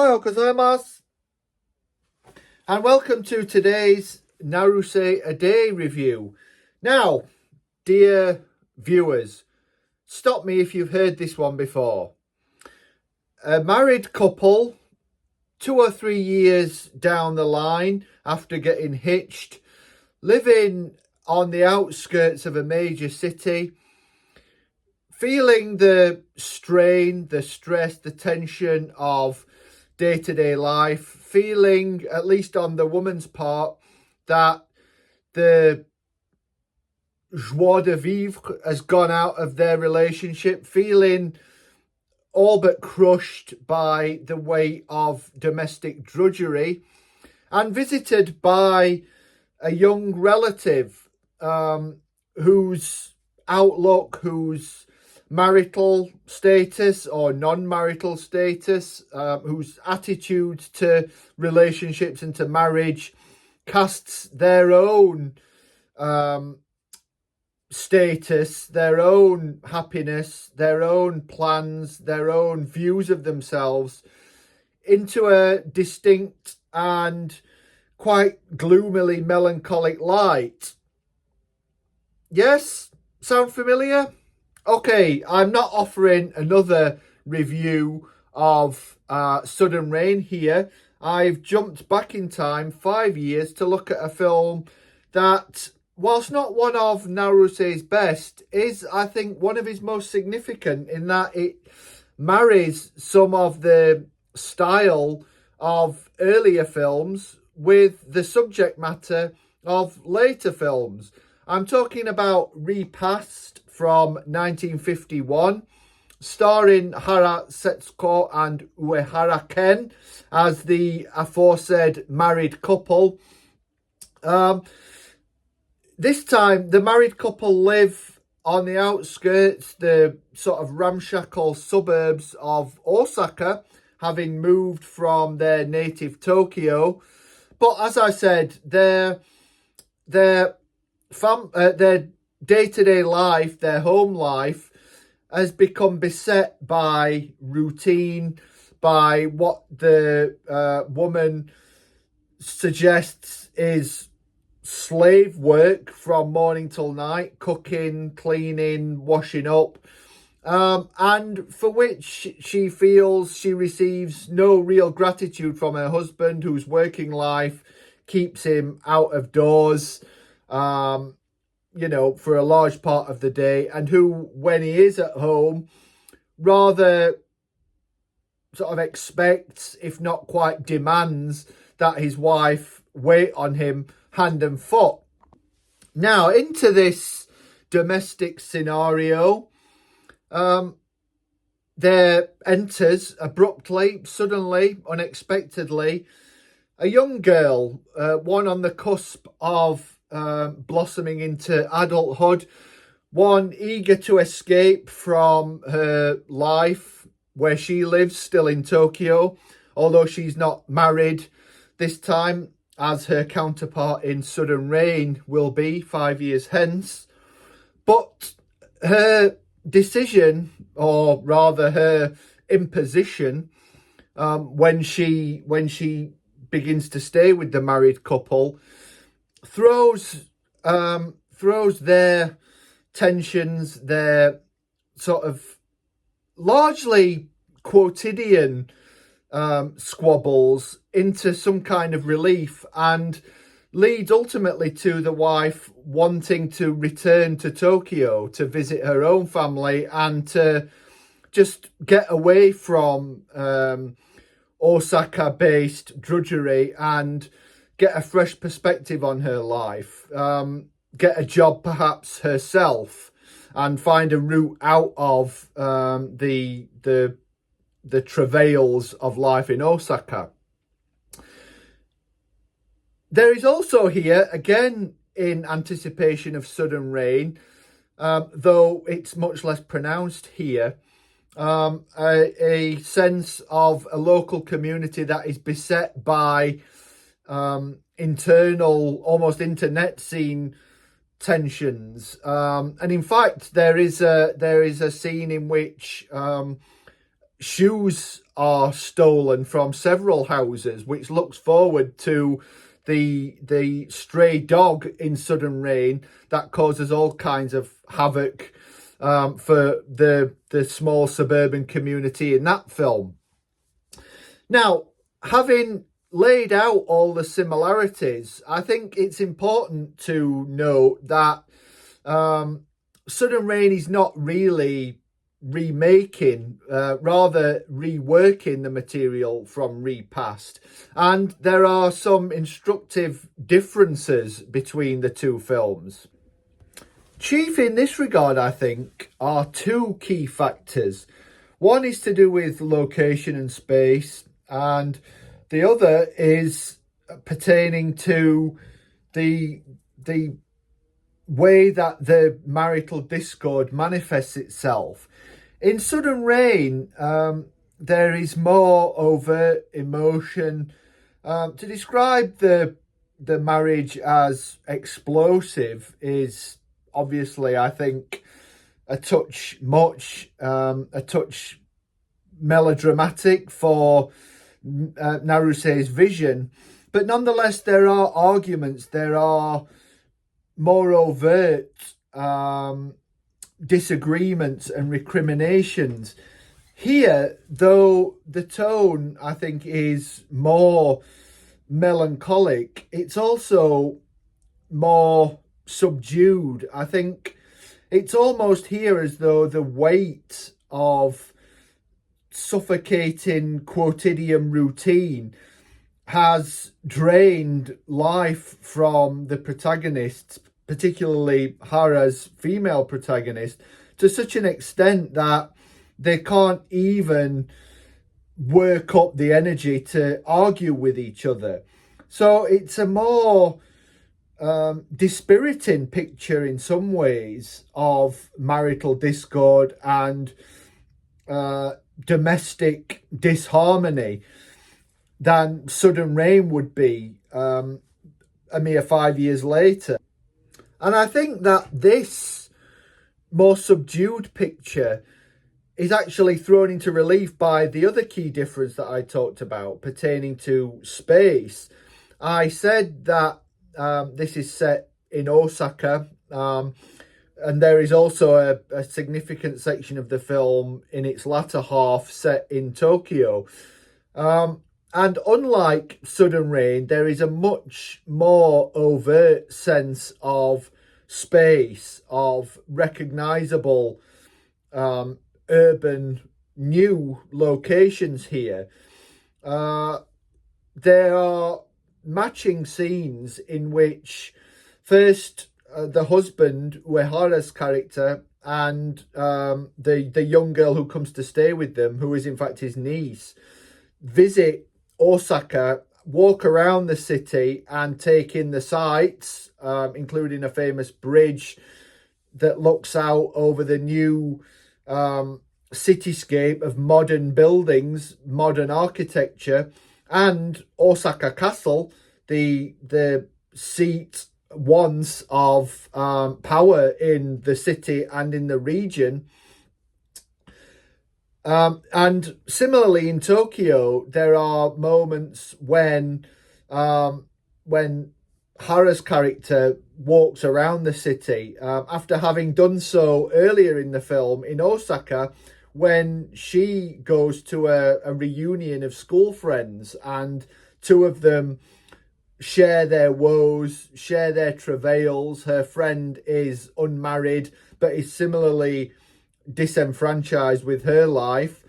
Ohayo gozaimasu, and welcome to today's Naruse a Day review. Now, dear viewers, stop me if you've heard this one before. A married couple, 2 or 3 years down the line after getting hitched, living on the outskirts of a major city, feeling the strain, the stress, the tension of day-to-day life, feeling, at least on the woman's part, that the joie de vivre has gone out of their relationship, feeling all but crushed by the weight of domestic drudgery, and visited by a young relative whose outlook, whose marital status or non-marital status, whose attitude to relationships and to marriage casts their own status, their own happiness, their own plans, their own views of themselves into a distinct and quite gloomily melancholic light. Yes? Sound familiar? Okay, I'm not offering another review of Sudden Rain here. I've jumped back in time 5 years to look at a film that, whilst not one of Naruse's best, is, I think, one of his most significant in that it marries some of the style of earlier films with the subject matter of later films. I'm talking about Repast from 1951, starring Hara Setsuko and Uehara Ken as the aforesaid married couple. This time, the married couple live on the outskirts, the sort of ramshackle suburbs of Osaka, having moved from their native Tokyo. But as I said, their day-to-day life, their home life, has become beset by routine, by what the woman suggests is slave work from morning till night, cooking, cleaning, washing up, and for which she feels she receives no real gratitude from her husband, whose working life keeps him out of doors, for a large part of the day, and who, when he is at home, rather sort of expects, if not quite demands, that his wife wait on him hand and foot. Now, into this domestic scenario, there enters abruptly, suddenly, unexpectedly, a young girl, one on the cusp of blossoming into adulthood, one eager to escape from her life where she lives, still in Tokyo, although she's not married this time, as her counterpart in Sudden Rain will be 5 years hence. But her decision, or rather her imposition, when she begins to stay with the married couple, throws their tensions, their sort of largely quotidian squabbles into some kind of relief, and leads ultimately to the wife wanting to return to Tokyo to visit her own family and to just get away from Osaka-based drudgery and get a fresh perspective on her life, get a job perhaps herself, and find a route out of the travails of life in Osaka. There is also here, again in anticipation of Sudden Rain, though it's much less pronounced here, a sense of a local community that is beset by internal, almost internet scene tensions, and in fact there is a scene in which shoes are stolen from several houses, which looks forward to the stray dog in Sudden Rain that causes all kinds of havoc for the small suburban community in that film. Now, having laid out all the similarities, I think it's important to note that Sudden Rain is not really remaking, rather reworking the material from Repast. And there are some instructive differences between the two films. Chief in this regard, I think, are two key factors. One is to do with location and space, and the other is pertaining to the way that the marital discord manifests itself. In Sudden Rain, there is more overt emotion. To describe the marriage as explosive is obviously, I think, a touch much, a touch melodramatic for Naruse's vision. But nonetheless, there are arguments, there are more overt disagreements and recriminations. Here, though, the tone, I think, is more melancholic, it's also more subdued. I think it's almost here as though the weight of suffocating quotidian routine has drained life from the protagonists, particularly Hara's female protagonist, to such an extent that they can't even work up the energy to argue with each other. So it's a more dispiriting picture in some ways of marital discord and domestic disharmony than Sudden Rain would be a mere 5 years later. And I think that this more subdued picture is actually thrown into relief by the other key difference that I talked about pertaining to space. I said that this is set in Osaka, and there is also a significant section of the film in its latter half set in Tokyo. And unlike Sudden Rain, there is a much more overt sense of space, of recognisable urban new locations here. There are matching scenes in which first the husband, Uehara's character, and the young girl who comes to stay with them, who is in fact his niece, visit Osaka, walk around the city and take in the sights, including a famous bridge that looks out over the new cityscape of modern buildings, modern architecture, and Osaka Castle, the seat once of power in the city and in the region. And similarly in Tokyo, there are moments when Hara's character walks around the city after having done so earlier in the film in Osaka, when she goes to a reunion of school friends and two of them share their woes, share their travails. Her friend is unmarried but is similarly disenfranchised with her life,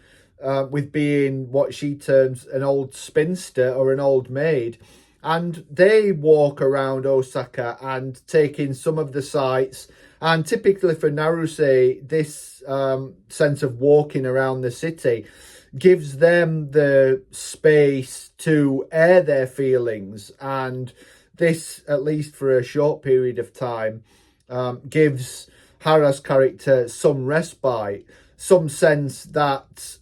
with being what she terms an old spinster or an old maid. And they walk around Osaka and take in some of the sights. And typically for Naruse, this sense of walking around the city gives them the space to air their feelings. And this, at least for a short period of time, gives Hara's character some respite, some sense that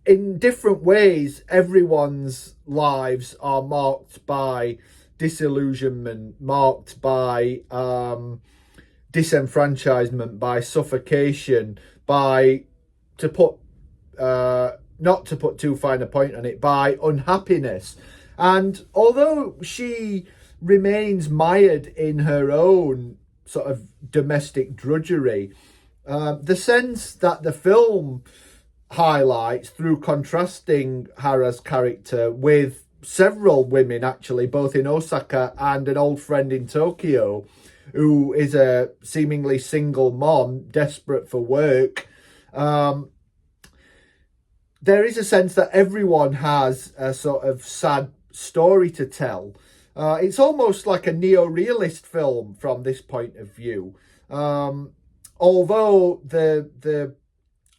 in different ways, everyone's lives are marked by disillusionment, marked by disenfranchisement, by suffocation, by to put not to put too fine a point on it, by unhappiness. And although she remains mired in her own sort of domestic drudgery, the sense that the film highlights through contrasting Hara's character with several women, actually, both in Osaka and an old friend in Tokyo, who is a seemingly single mom, desperate for work. There is a sense that everyone has a sort of sad story to tell. It's almost like a neo-realist film from this point of view. Although the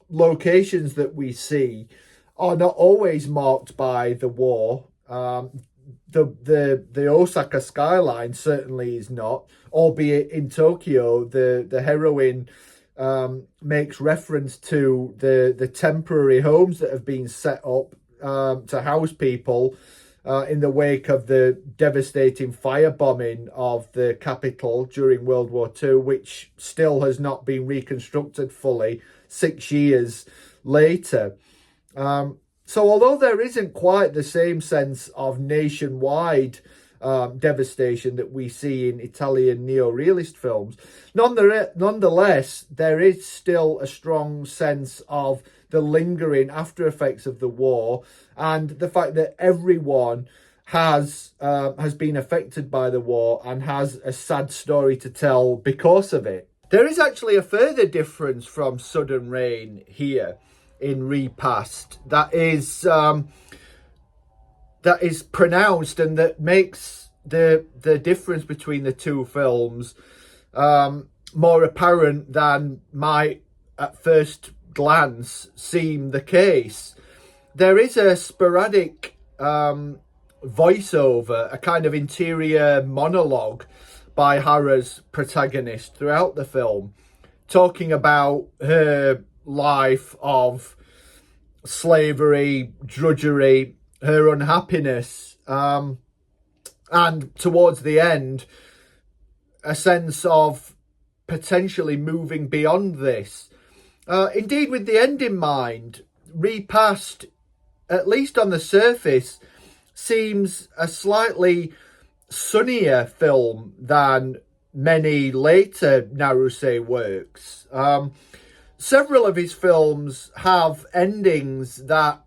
locations that we see are not always marked by the war. The Osaka skyline certainly is not, albeit in Tokyo the heroine makes reference to the temporary homes that have been set up to house people in the wake of the devastating firebombing of the capital during World War II, which still has not been reconstructed fully 6 years later. So although there isn't quite the same sense of nationwide devastation that we see in Italian neo-realist films, nonetheless, there is still a strong sense of the lingering after effects of the war, and the fact that everyone has been affected by the war and has a sad story to tell because of it. There is actually a further difference from Sudden Rain here in Repast that is pronounced, and that makes the difference between the two films more apparent than might at first glance seem the case. There is a sporadic voiceover, a kind of interior monologue by Hara's protagonist throughout the film, talking about her life of slavery, drudgery, her unhappiness, and towards the end, a sense of potentially moving beyond this. Indeed, with the end in mind, Repast, at least on the surface, seems a slightly sunnier film than many later Naruse works. Several of his films have endings that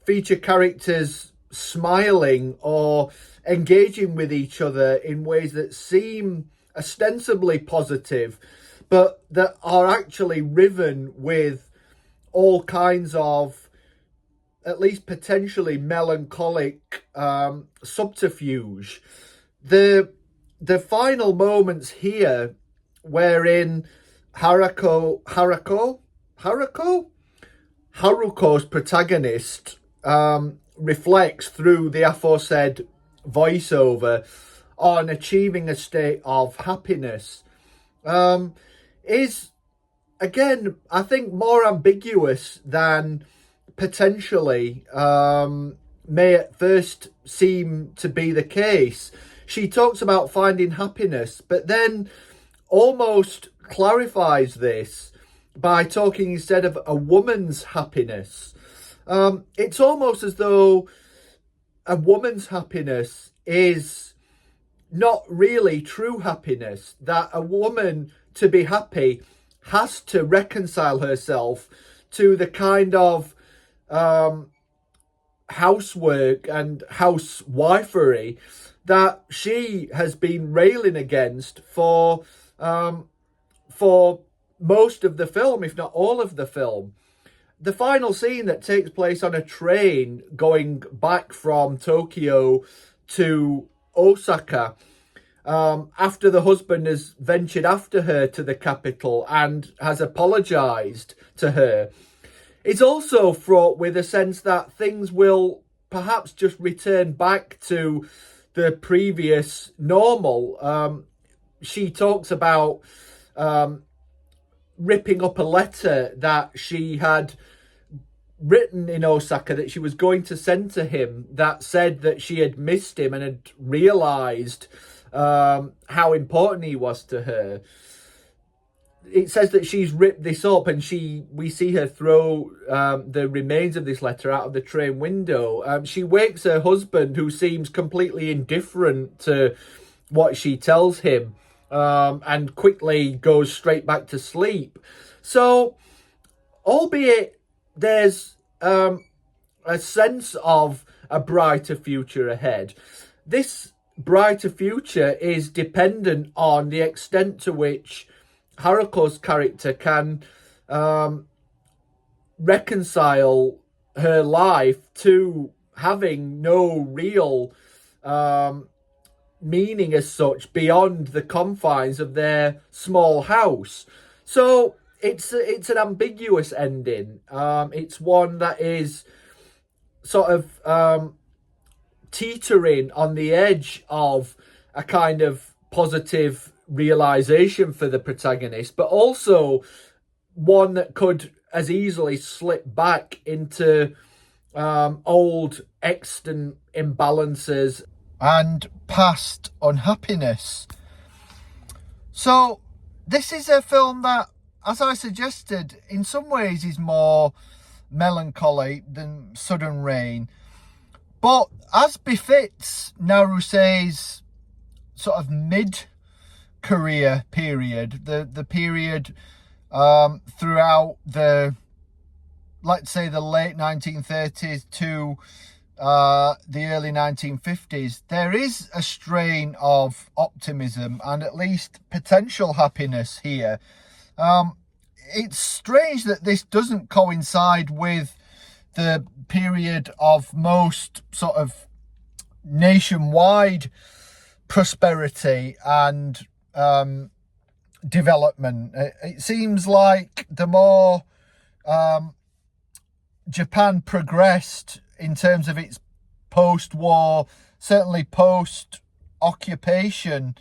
feature characters smiling or engaging with each other in ways that seem ostensibly positive, but that are actually riven with all kinds of, at least potentially, melancholic subterfuge. The final moments here, wherein Haruko's protagonist reflects through the aforesaid voiceover on achieving a state of happiness, is, again, I think, more ambiguous than potentially may at first seem to be the case. She talks about finding happiness, but then almost clarifies this by talking instead of a woman's happiness. It's almost as though a woman's happiness is not really true happiness, that a woman, to be happy, has to reconcile herself to the kind of housework and housewifery that she has been railing against for most of the film, if not all of the film. The final scene that takes place on a train going back from Tokyo to Osaka, after the husband has ventured after her to the capital and has apologised to her, it's also fraught with a sense that things will perhaps just return back to the previous normal. She talks about ripping up a letter that she had written in Osaka that she was going to send to him, that said that she had missed him and had realised how important he was to her. it says that she's ripped this up, and we see her throw the remains of this letter out of the train window. She wakes her husband, who seems completely indifferent to what she tells him, and quickly goes straight back to sleep. So, albeit there's a sense of a brighter future ahead, this brighter future is dependent on the extent to which Haruko's character can reconcile her life to having no real meaning as such beyond the confines of their small house. So it's an ambiguous ending. It's one that is sort of teetering on the edge of a kind of positive realization for the protagonist, but also one that could as easily slip back into old extant imbalances and past unhappiness. So this is a film that, as I suggested, in some ways is more melancholy than Sudden Rain, but as befits Naruse's sort of mid-career period, the period throughout the, let's say, the late 1930s to the early 1950s, there is a strain of optimism and at least potential happiness here. It's strange that this doesn't coincide with the period of most sort of nationwide prosperity and development. It seems like the more Japan progressed in terms of its post-war, certainly post-occupation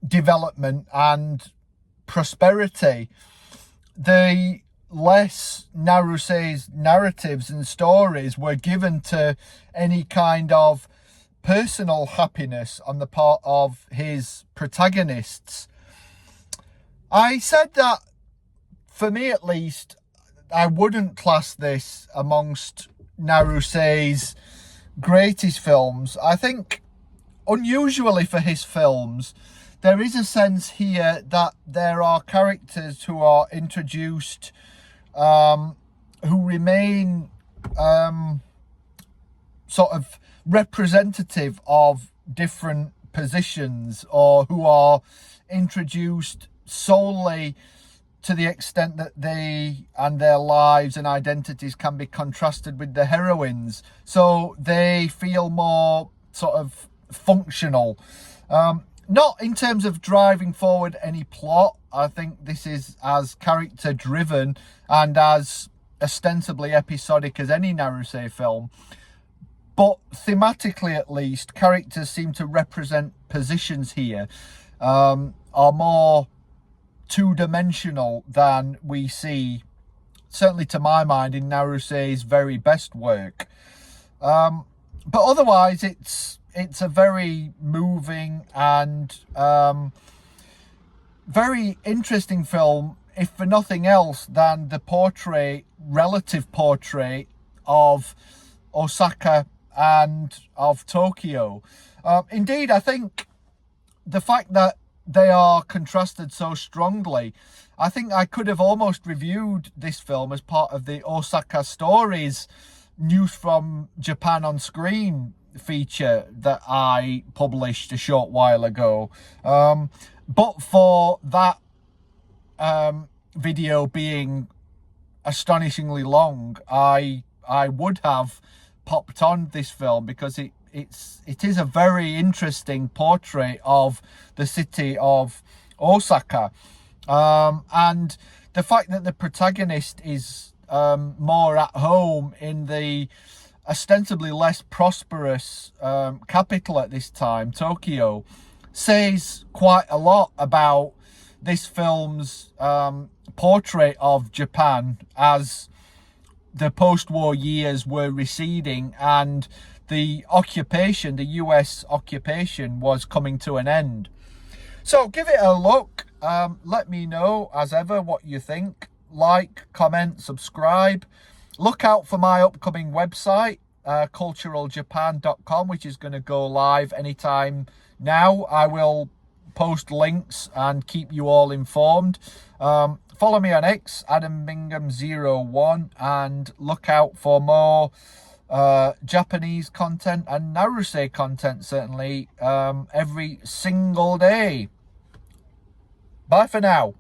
development and prosperity, the less Naruse's narratives and stories were given to any kind of personal happiness on the part of his protagonists. I said that, for me at least, I wouldn't class this amongst Naruse's greatest films. I think, unusually for his films, there is a sense here that there are characters who are introduced who remain sort of representative of different positions, or who are introduced solely to the extent that they and their lives and identities can be contrasted with the heroines, so they feel more sort of functional. Not in terms of driving forward any plot. I think this is as character driven and as ostensibly episodic as any Naruse film. But thematically, at least, characters seem to represent positions here, are more two-dimensional than we see, certainly to my mind, in Naruse's very best work. But otherwise, it's a very moving and very interesting film, if for nothing else than the relative portrait of Osaka and of Tokyo. Indeed, I think the fact that they are contrasted so strongly, I think I could have almost reviewed this film as part of the Osaka Stories News from Japan on Screen feature that I published a short while ago. But for that video being astonishingly long, I would have popped on this film, because it is a very interesting portrait of the city of Osaka, and the fact that the protagonist is more at home in the ostensibly less prosperous capital at this time, Tokyo, says quite a lot about this film's portrait of Japan as the post-war years were receding and the US occupation was coming to an end. So give it a look. Let me know, as ever, what you think. Like, comment, subscribe. Look out for my upcoming website, culturaljapan.com, which is going to go live anytime now. I will post links and keep you all informed. Follow me on X, AdamBingham01, and look out for more Japanese content and Naruse content, certainly, every single day. Bye for now.